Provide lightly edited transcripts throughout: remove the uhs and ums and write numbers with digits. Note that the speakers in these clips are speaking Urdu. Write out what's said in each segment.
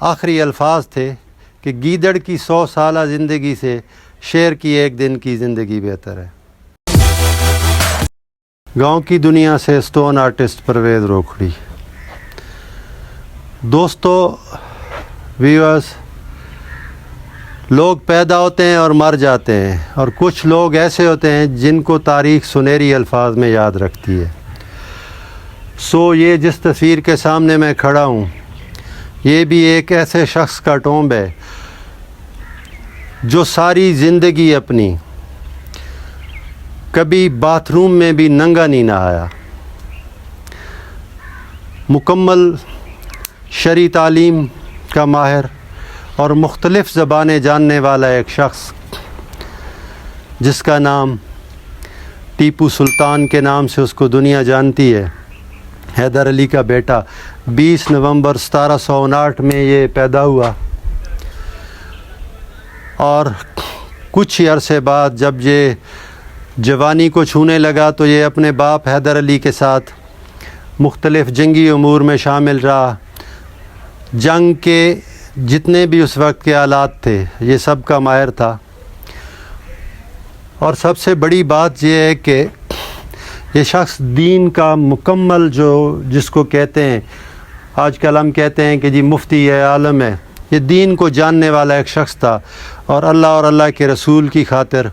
آخری الفاظ تھے کہ گیدڑ کی 100 سالہ زندگی سے شیر کی ایک دن کی زندگی بہتر ہے۔ گاؤں کی دنیا سے اسٹون آرٹسٹ پرویز روکھڑی۔ دوستو، ویورز، لوگ پیدا ہوتے ہیں اور مر جاتے ہیں، اور کچھ لوگ ایسے ہوتے ہیں جن کو تاریخ سنہری الفاظ میں یاد رکھتی ہے۔ یہ جس تصویر کے سامنے میں کھڑا ہوں، یہ بھی ایک ایسے شخص کا ٹومب ہے جو ساری زندگی اپنی کبھی باتھ روم میں بھی ننگا نہیں نہایا۔ مکمل شرعی تعلیم کا ماہر اور مختلف زبانیں جاننے والا ایک شخص جس کا نام ٹیپو سلطان کے نام سے اس کو دنیا جانتی ہے۔ حیدر علی کا بیٹا 20 نومبر 1759 میں یہ پیدا ہوا، اور کچھ ہی عرصے بعد جب یہ جوانی کو چھونے لگا تو یہ اپنے باپ حیدر علی کے ساتھ مختلف جنگی امور میں شامل رہا۔ جنگ کے جتنے بھی اس وقت کے آلات تھے یہ سب کا ماہر تھا، اور سب سے بڑی بات یہ ہے کہ یہ شخص دین کا مکمل جس کو کہتے ہیں، آج کل ہم کہتے ہیں کہ جی مفتی ہے، عالم ہے، یہ دین کو جاننے والا ایک شخص تھا، اور اللہ کے رسول کی خاطر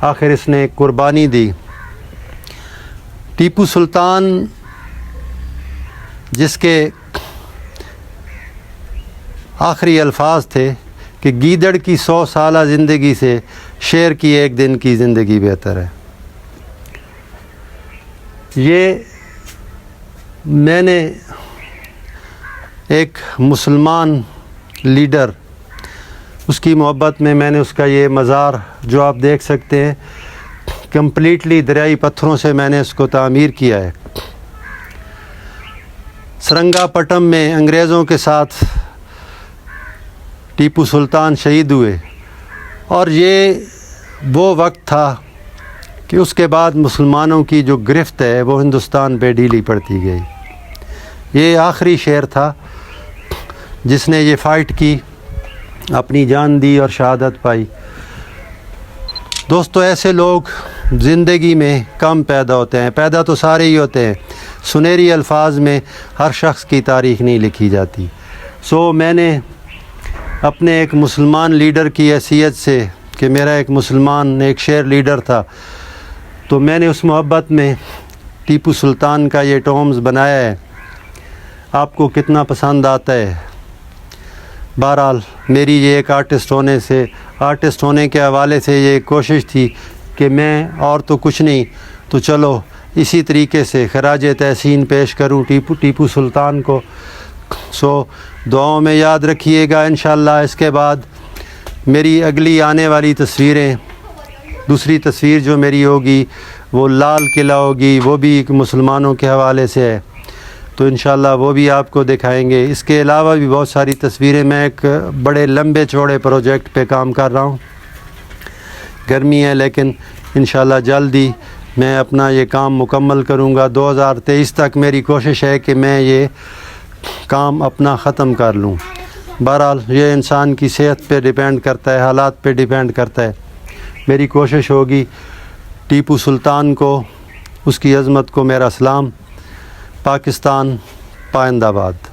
آخر اس نے قربانی دی۔ ٹیپو سلطان، جس کے آخری الفاظ تھے کہ گیدڑ کی 100 سالہ زندگی سے شیر کی ایک دن کی زندگی بہتر ہے، یہ میں نے ایک مسلمان لیڈر، اس کی محبت میں نے اس کا یہ مزار جو آپ دیکھ سکتے ہیں کمپلیٹلی دریائی پتھروں سے میں نے اس کو تعمیر کیا ہے۔ سرنگا پٹم میں انگریزوں کے ساتھ ٹیپو سلطان شہید ہوئے، اور یہ وہ وقت تھا کہ اس کے بعد مسلمانوں کی جو گرفت ہے وہ ہندوستان پہ ڈھیلی پڑتی گئی۔ یہ آخری شیر تھا جس نے یہ فائٹ کی، اپنی جان دی اور شہادت پائی۔ دوستو، ایسے لوگ زندگی میں کم پیدا ہوتے ہیں، پیدا تو سارے ہی ہوتے ہیں، سنہری الفاظ میں ہر شخص کی تاریخ نہیں لکھی جاتی۔ میں نے اپنے ایک مسلمان لیڈر کی حیثیت سے کہ میرا ایک مسلمان ایک شیر لیڈر تھا، تو میں نے اس محبت میں ٹیپو سلطان کا یہ ٹومز بنایا ہے۔ آپ کو کتنا پسند آتا ہے؟ بہرحال میری یہ ایک آرٹسٹ ہونے کے حوالے سے یہ کوشش تھی کہ میں اور تو کچھ نہیں تو چلو اسی طریقے سے خراج تحسین پیش کروں ٹیپو سلطان کو۔ دعاؤں میں یاد رکھیے گا۔ انشاءاللہ اس کے بعد میری اگلی آنے والی تصویریں، دوسری تصویر جو میری ہوگی وہ لال قلعہ ہوگی، وہ بھی مسلمانوں کے حوالے سے ہے، تو انشاءاللہ وہ بھی آپ کو دکھائیں گے۔ اس کے علاوہ بھی بہت ساری تصویریں، میں ایک بڑے لمبے چوڑے پروجیکٹ پہ کام کر رہا ہوں۔ گرمی ہے لیکن انشاءاللہ جلد ہی میں اپنا یہ کام مکمل کروں گا۔ 2023 تک میری کوشش ہے کہ میں یہ کام اپنا ختم کر لوں۔ بہرحال یہ انسان کی صحت پہ ڈیپینڈ کرتا ہے، حالات پہ ڈیپینڈ کرتا ہے۔ میری کوشش ہوگی ٹیپو سلطان کو، اس کی عظمت کو میرا سلام۔ پاکستان پائندہ باد۔